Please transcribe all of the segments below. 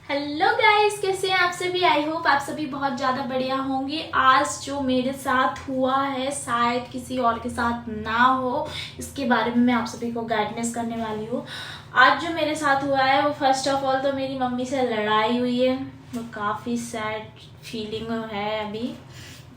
Hello guys, कैसे हैं आप सभी। आई होप आप सभी बहुत ज़्यादा बढ़िया होंगे। आज जो मेरे साथ हुआ है शायद किसी और के साथ ना हो, इसके बारे में मैं आप सभी को गाइडेंस करने वाली हूँ। आज जो मेरे साथ हुआ है वो फर्स्ट ऑफ ऑल तो मेरी मम्मी से लड़ाई हुई है। वो काफ़ी सैड फीलिंग है अभी,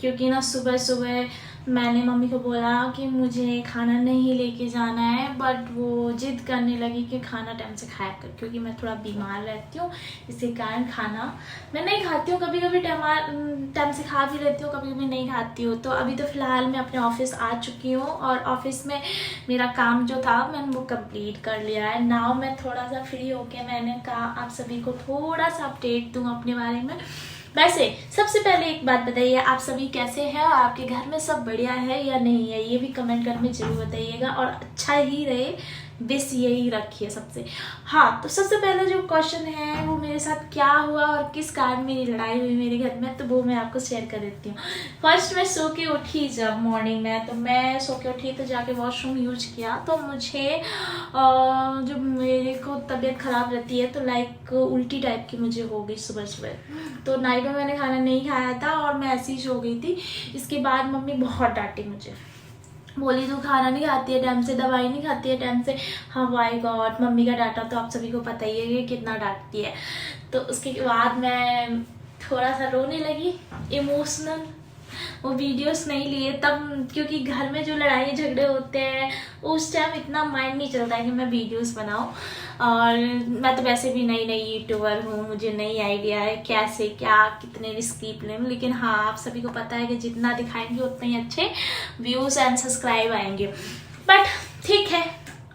क्योंकि ना सुबह सुबह मैंने मम्मी को बोला कि मुझे खाना नहीं लेके जाना है, बट वो जिद करने लगी कि खाना टाइम से खाया कर, क्योंकि मैं थोड़ा बीमार रहती हूँ, इसके कारण खाना मैं नहीं खाती हूँ। कभी कभी टाइम से खा भी लेती हूँ, कभी कभी नहीं खाती हूँ। तो अभी तो फ़िलहाल मैं अपने ऑफिस आ चुकी हूँ और ऑफिस में मेरा काम जो था मैंने वो कंप्लीट कर लिया है। नाउ मैं थोड़ा सा फ्री होके मैंने कहा आप सभी को थोड़ा सा अपडेट दूँ अपने बारे में। वैसे सबसे पहले एक बात बताइए, आप सभी कैसे हैं और आपके घर में सब बढ़िया है या नहीं है, ये भी कमेंट करके जरूर बताइएगा। और अच्छा ही रहे, बस यही रखिए सबसे। हाँ, तो सबसे पहले जो क्वेश्चन है वो मेरे साथ क्या हुआ और किस कारण मेरी लड़ाई हुई मेरे घर में, तो वो मैं आपको शेयर कर देती हूँ। फर्स्ट मैं सो के उठी जब मॉर्निंग में, तो मैं सो के उठी तो जाके वॉशरूम यूज किया। तो मुझे जो मेरे को तबीयत ख़राब रहती है तो लाइक उल्टी टाइप की मुझे हो गई सुबह सुबह। तो नाइट में मैंने खाना नहीं खाया था और मैं ऐसी ही सो गई थी। इसके बाद मम्मी बहुत डांटी मुझे, बोली तू खाना नहीं खाती है टाइम से, दवाई नहीं खाती है टाइम से। हाँ माय गॉड, मम्मी का डांटा तो आप सभी को पता ही है कि कितना डांटती है। तो उसके बाद मैं थोड़ा सा रोने लगी, इमोशनल। वो वीडियोस नहीं लिए तब, क्योंकि घर में जो लड़ाई झगड़े होते हैं उस टाइम इतना माइंड नहीं चलता है कि मैं वीडियोस बनाऊं। और मैं तो वैसे भी नई नई यूट्यूबर हूँ, मुझे नई आइडिया है कैसे क्या कितने रिस्की प्लेन। लेकिन हाँ, आप सभी को पता है कि जितना दिखाएंगे उतने ही अच्छे व्यूज़ एंड सब्सक्राइब आएंगे। बट ठीक है,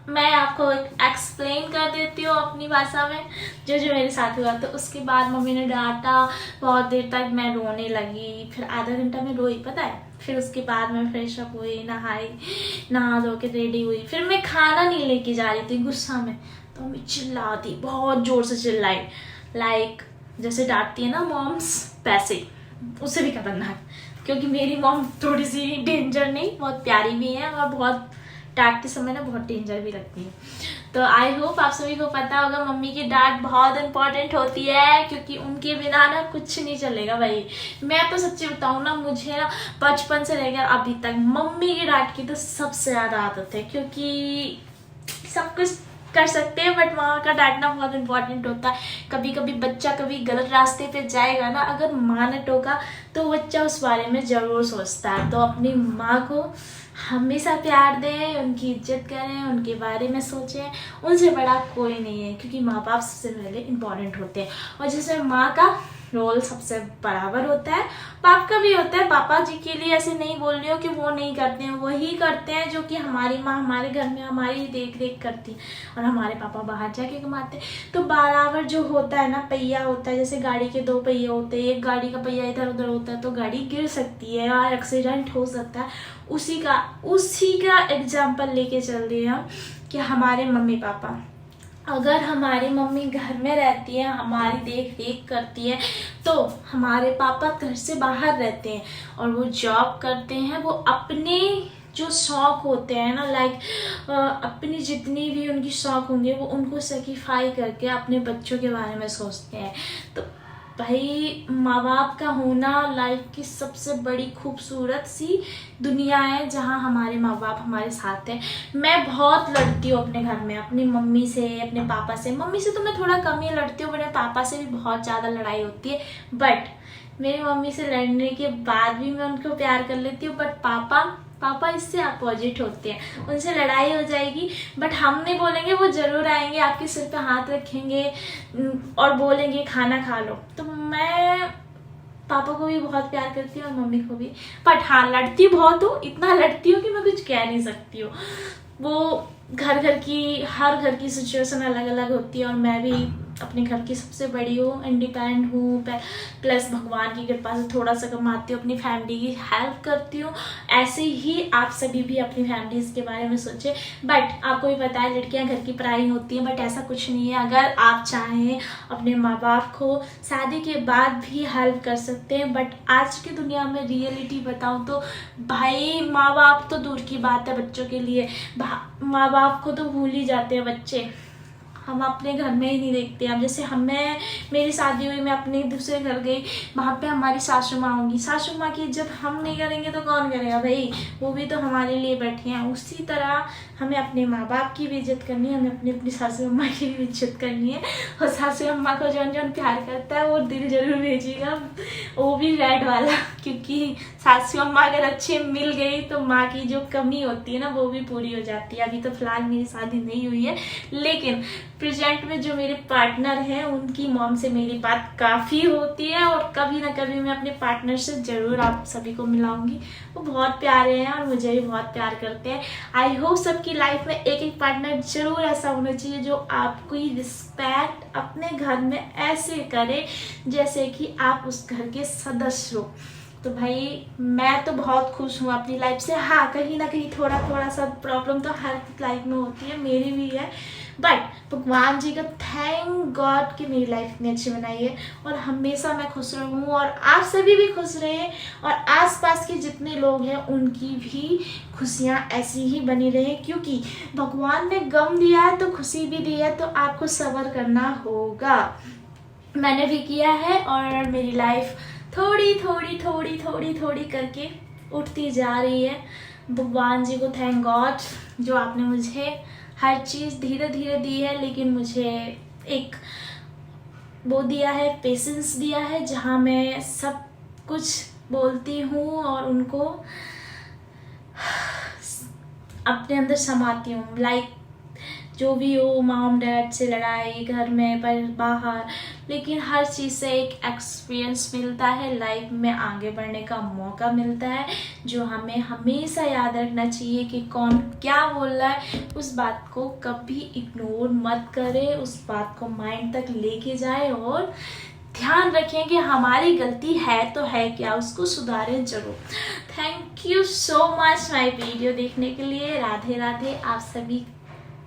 मैं आपको एक्सप्लेन कर देती हूँ अपनी भाषा में जो जो मेरे साथ हुआ। तो उसके बाद मम्मी ने डांटा, बहुत देर तक मैं रोने लगी, फिर आधा घंटा में रोई पता है। फिर उसके बाद मैं फ्रेश अप हुई, नहाई, नहा धो के रेडी हुई। फिर मैं खाना नहीं लेके जा रही थी गुस्सा में, तो मम्मी चिल्ला दी, बहुत जोर से चिल्लाई, लाइक जैसे डांटती है ना मॉम्स वैसे, उससे भी खतरनाक। क्योंकि मेरी मॉम थोड़ी सी डेंजर नहीं, बहुत प्यारी भी है और बहुत डांटते समय ना बहुत डेंजर भी लगती है। तो आई होप आप सभी को पता होगा मम्मी की डांट बहुत इंपॉर्टेंट होती है, क्योंकि उनके बिना ना कुछ नहीं चलेगा भाई। मैं तो सच्ची बताऊँ ना, मुझे ना बचपन से लेकर अभी तक मम्मी की डांट की तो सबसे ज़्यादा आदत है, क्योंकि सब कुछ कर सकते हैं बट माँ का डांटना बहुत इंपॉर्टेंट होता है। कभी कभी बच्चा कभी गलत रास्ते पे जाएगा ना, अगर माँ ने टोका तो बच्चा उस बारे में ज़रूर सोचता है। तो अपनी माँ को हमेशा प्यार दें, उनकी इज्जत करें, उनके बारे में सोचें, उनसे बड़ा कोई नहीं है, क्योंकि माँ बाप सबसे पहले इम्पोर्टेंट होते हैं। और जिसमें माँ का रोल सबसे बराबर होता है, बाप का भी होता है। पापा जी के लिए ऐसे नहीं बोल रही हो कि वो नहीं करते हैं, वही करते हैं जो कि हमारी माँ हमारे घर में हमारी देख रेख करती है, और हमारे पापा बाहर जाके कमाते हैं। तो बराबर जो होता है ना, पहिया होता है, जैसे गाड़ी के दो पहिए होते हैं, एक गाड़ी का पहिया इधर उधर होता है तो गाड़ी गिर सकती है और एक्सीडेंट हो सकता है। उसी का एग्जाम्पल लेके चल रहे हैं हम, कि हमारे मम्मी पापा, अगर हमारी मम्मी घर में रहती है, हमारी देख रेख करती है, तो हमारे पापा घर से बाहर रहते हैं और वो जॉब करते हैं। वो अपने जो शौक होते हैं ना, लाइक अपनी जितनी भी उनकी शौक होंगे वो उनको सेक्रीफाई करके अपने बच्चों के बारे में सोचते हैं। तो भाई, माँ बाप का होना लाइफ की सबसे बड़ी खूबसूरत सी दुनिया है, जहाँ हमारे माँ बाप हमारे साथ हैं। मैं बहुत लड़ती हूँ अपने घर में, अपनी मम्मी से, अपने पापा से। मम्मी से तो मैं थोड़ा कम ही लड़ती हूँ, मेरे पापा से भी बहुत ज़्यादा लड़ाई होती है। बट मेरी मम्मी से लड़ने के बाद भी मैं उनको प्यार कर लेती हूँ। बट पापा इससे अपोजिट होते हैं, उनसे लड़ाई हो जाएगी बट हम नहीं बोलेंगे, वो जरूर आएंगे, आपके सिर पे हाथ रखेंगे और बोलेंगे खाना खा लो। तो मैं पापा को भी बहुत प्यार करती हूँ और मम्मी को भी। बट हाँ, लड़ती बहुत हूँ, इतना लड़ती हूँ कि मैं कुछ कह नहीं सकती हूँ। वो हर घर की सिचुएशन अलग अलग होती है, और मैं भी अपने घर की सबसे बड़ी हूँ, इंडिपेंडेंट हूँ, प्लस भगवान की कृपा से थोड़ा सा कमाती हूँ, अपनी फैमिली की हेल्प करती हूँ। ऐसे ही आप सभी भी अपनी फैमिलीज के बारे में सोचें। बट आपको भी पता है लड़कियाँ घर की पराई होती हैं, बट ऐसा कुछ नहीं है। अगर आप चाहें अपने माँ बाप को शादी के बाद भी हेल्प कर सकते हैं। बट आज की दुनिया में रियलिटी बताऊँ तो भाई, माँ बाप तो दूर की बात है, बच्चों के लिए माँ बाप को तो भूल ही जाते हैं बच्चे। हम अपने घर में ही नहीं देखते। अब जैसे मेरी शादी हुई, मैं अपने दूसरे घर गई, वहाँ पे हमारी सासू माँ होंगी, सासू माँ की इज्जत हम नहीं करेंगे तो कौन करेगा भाई, वो भी तो हमारे लिए बैठी हैं। उसी तरह हमें अपने माँ बाप की भी इज्जत करनी है, हमें अपनी सासू अम्मा की भी इज्जत करनी है। और सासू अम्मा को जौन जौन प्यार करता है वो दिल जरूर भेजिएगा, वो भी रेड वाला, क्योंकि सासू अम्मा अगर अच्छे मिल गई तो माँ की जो कमी होती है ना वो भी पूरी हो जाती है। अभी तो फिलहाल मेरी शादी नहीं हुई है, लेकिन प्रेजेंट में जो मेरे पार्टनर हैं उनकी मॉम से मेरी बात काफ़ी होती है, और कभी ना कभी मैं अपने पार्टनर से ज़रूर आप सभी को मिलाऊंगी। वो बहुत प्यारे हैं और मुझे भी बहुत प्यार करते हैं। आई होप सबकी लाइफ में एक एक पार्टनर जरूर ऐसा होना चाहिए जो आपको रिस्पेक्ट अपने घर में ऐसे करे जैसे कि आप उस घर के सदस्य हो। तो भाई मैं तो बहुत खुश हूँ अपनी लाइफ से। हाँ, कहीं ना कहीं थोड़ा सा प्रॉब्लम तो हर लाइफ में होती है, मेरी भी है, बट भगवान जी का थैंक गॉड कि मेरी लाइफ इतनी अच्छी बनाई है। और हमेशा मैं खुश रहूँ और आप सभी भी खुश रहें, और आसपास के जितने लोग हैं उनकी भी खुशियाँ ऐसी ही बनी रहे, क्योंकि भगवान ने गम दिया है तो खुशी भी दी है, तो आपको सब्र करना होगा। मैंने भी किया है और मेरी लाइफ थोड़ी करके उठती जा रही है। भगवान जी को थैंक गॉड जो आपने मुझे हर चीज़ धीरे धीरे दी है, लेकिन मुझे एक वो दिया है, पेशेंस दिया है, जहाँ मैं सब कुछ बोलती हूँ और उनको अपने अंदर समाती हूँ। लाइक जो भी हो, मॉम डैड से लड़ाई घर में पर बाहर, लेकिन हर चीज़ से एक एक्सपीरियंस मिलता है, लाइफ में आगे बढ़ने का मौका मिलता है, जो हमें हमेशा याद रखना चाहिए कि कौन क्या बोल रहा है, उस बात को कभी इग्नोर मत करें, उस बात को माइंड तक लेके जाए और ध्यान रखें कि हमारी गलती है तो है क्या, उसको सुधारें जरूर। Thank you so much my video देखने के लिए। राधे राधे। आप सभी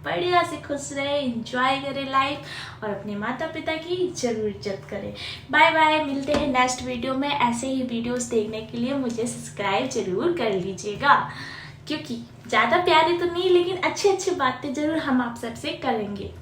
बढ़िया से खुश रहे, एंजॉय करें लाइफ और अपने माता पिता की जरूर इज्जत करें। बाय बाय, मिलते हैं नेक्स्ट वीडियो में। ऐसे ही वीडियोस देखने के लिए मुझे सब्सक्राइब जरूर कर लीजिएगा, क्योंकि ज़्यादा प्यारे तो नहीं लेकिन अच्छी अच्छी बातें जरूर हम आप सबसे करेंगे।